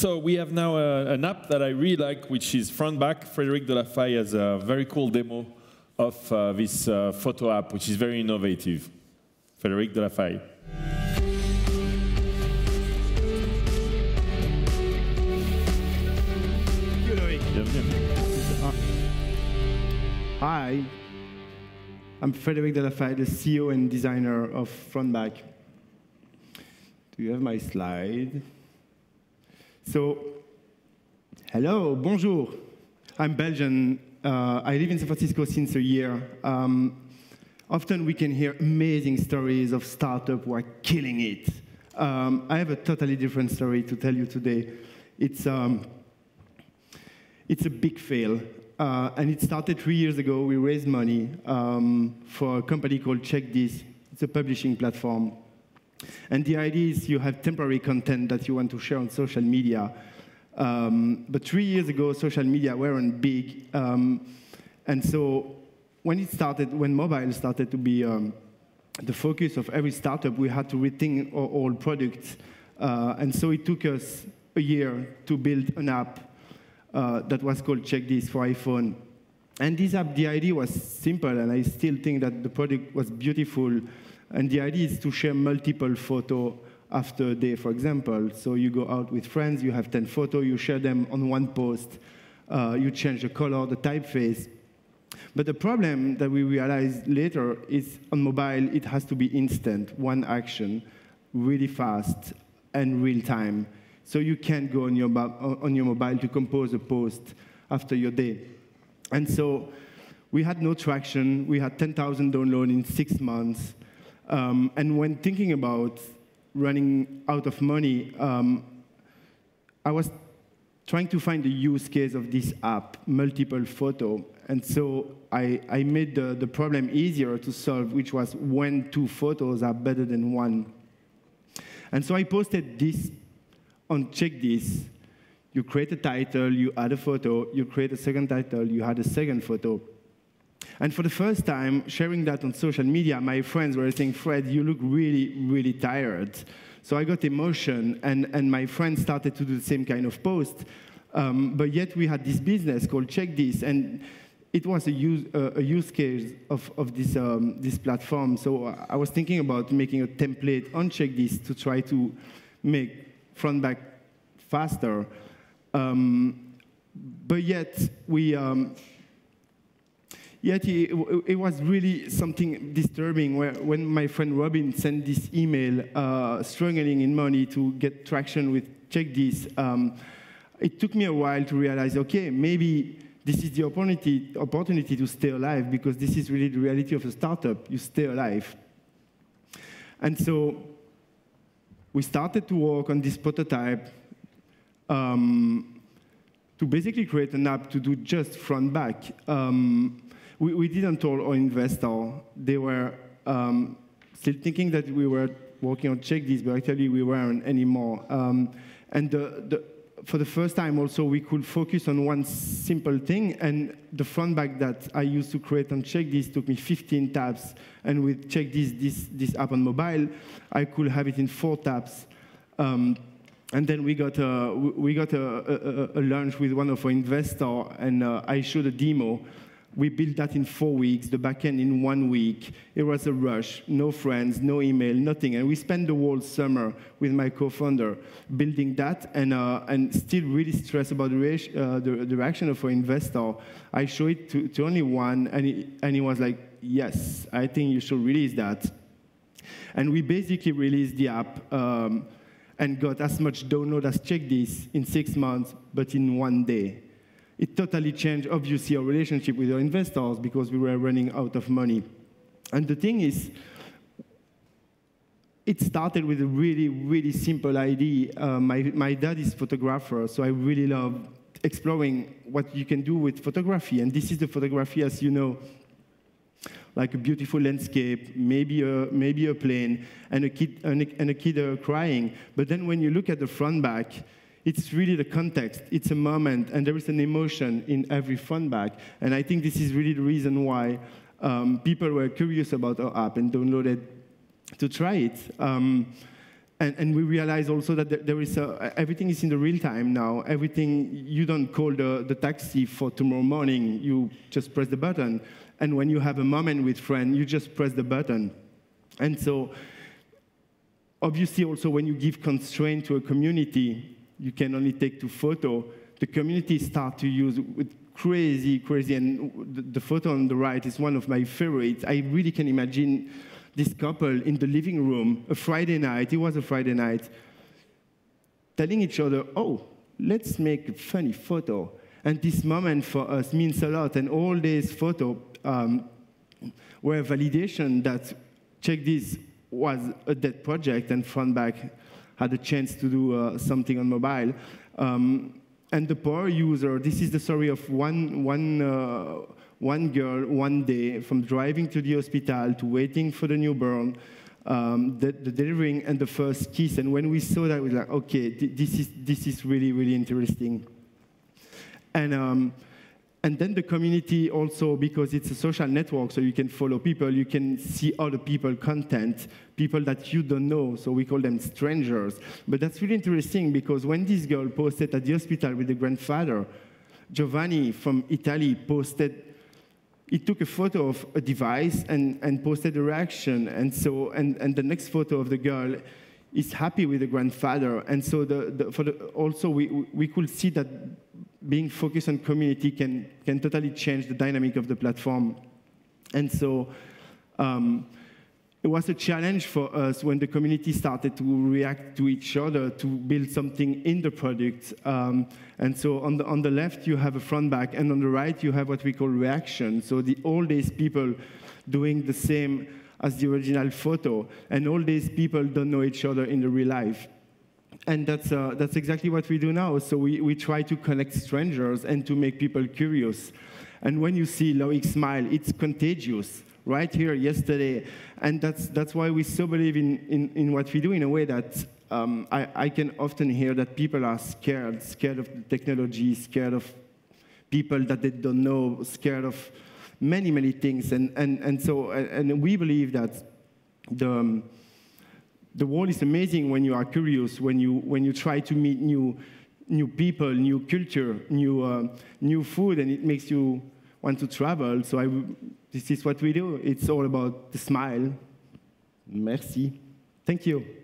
So we have now an app that I really like, which is Front Back. Frederic de la Faille has a very cool demo of this photo app, which is very innovative. Frederic de la Faille. Hi, I'm Frederic de la Faille, the CEO and designer of Front Back. Do you have my slide? So, hello, bonjour. I'm Belgian. I live in San Francisco since a year. Often we can hear amazing stories of startups who are killing it. I have a totally different story to tell you today. It's a big fail. And it started 3 years ago. We raised money for a company called Check This. It's a publishing platform. And the idea is you have temporary content that you want to share on social media. But 3 years ago, social media weren't big. And so when mobile started to be the focus of every startup, we had to rethink our whole product. And so it took us a year to build an app that was called Check This for iPhone. And this app, the idea was simple, and I still think that the product was beautiful. And the idea is to share multiple photos after a day, for example. So you go out with friends, you have 10 photos, you share them on one post. You change the color, the typeface. But the problem that we realized later is on mobile, it has to be instant, one action, really fast, and real time. So you can't go on your mobile to compose a post after your day. And so we had no traction. We had 10,000 downloads in 6 months. And when thinking about running out of money, I was trying to find the use case of this app, multiple photo. And so I made the problem easier to solve, which was when 2 photos are better than 1. And so I posted this on Check This. You create a title, you add a photo, you create a second title, you add a second photo. And for the first time, sharing that on social media, my friends were saying, Fred, you look really, really tired. So I got emotion, and my friends started to do the same kind of post. But yet we had this business called Check This, and it was a use case of this platform. So I was thinking about making a template on Check This to try to make Front Back faster. But yet it was really something disturbing when my friend Robin sent this email struggling in money to get traction with Check This. It took me a while to realize, okay, maybe this is the opportunity to stay alive, because this is really the reality of a startup. You stay alive. And so we started to work on this prototype to basically create an app to do just Front Back. We didn't tell our investor. They were still thinking that we were working on Check This, but actually we weren't anymore. And for the first time also, we could focus on one simple thing, and the Front Back that I used to create on Check This took me 15 taps, and with Check this app on mobile, I could have it in 4 taps. And then we got a lunch with one of our investors, and I showed a demo. We built that in 4 weeks, the backend in 1 week. It was a rush, no friends, no email, nothing. And we spent the whole summer with my co-founder building that, and still really stressed about the reaction of our investor. I showed it to only one, and he was like, yes, I think you should release that. And we basically released the app and got as much download as Check This in 6 months, but in 1 day. It totally changed, obviously, our relationship with our investors because we were running out of money. And the thing is, it started with a really, really simple idea. My dad is a photographer, so I really love exploring what you can do with photography. And this is the photography, as you know, like a beautiful landscape, maybe a plane, and a kid crying. But then when you look at the Front Back, it's really the context. It's a moment, and there is an emotion in every Front Back. And I think this is really the reason why people were curious about our app and downloaded to try it. And we realize also that there is everything is in the real time now. Everything, you don't call the taxi for tomorrow morning. You just press the button. And when you have a moment with friends, you just press the button. And so, obviously, also when you give constraint to a community, you can only take 2 photos. The community start to use with crazy, and the photo on the right is one of my favorites. I really can imagine this couple in the living room, a Friday night, it was a Friday night, telling each other, oh, let's make a funny photo. And this moment for us means a lot. And all these photos were a validation that Check This was a dead project and Frontback had a chance to do something on mobile. And the power user, this is the story of one girl, one day, from driving to the hospital to waiting for the newborn, the delivering, and the first kiss. And when we saw that, we were like, okay, this is really, really interesting. And then the community also, because it's a social network, so you can follow people, you can see other people content, people that you don't know, so we call them strangers. But that's really interesting, because when this girl posted at the hospital with the grandfather, Giovanni from Italy posted, he took a photo of a device and posted a reaction. And so, and the next photo of the girl is happy with the grandfather. And so also we could see that being focused on community can totally change the dynamic of the platform. And so it was a challenge for us when the community started to react to each other to build something in the product. And so on the left, you have a front back, and on the right, you have what we call reaction. So all these people doing the same as the original photo, and all these people don't know each other in the real life. And that's exactly what we do now. So we try to connect strangers and to make people curious. And when you see Loic smile, it's contagious. Right here yesterday, and that's why we so believe in what we do, in a way that I can often hear that people are scared of the technology, scared of people that they don't know, scared of many things, and so we believe that the world is amazing when you are curious, when you try to meet new people, new culture, new food, and it makes you want to travel. So this is what we do. It's all about the smile. Merci. Thank you.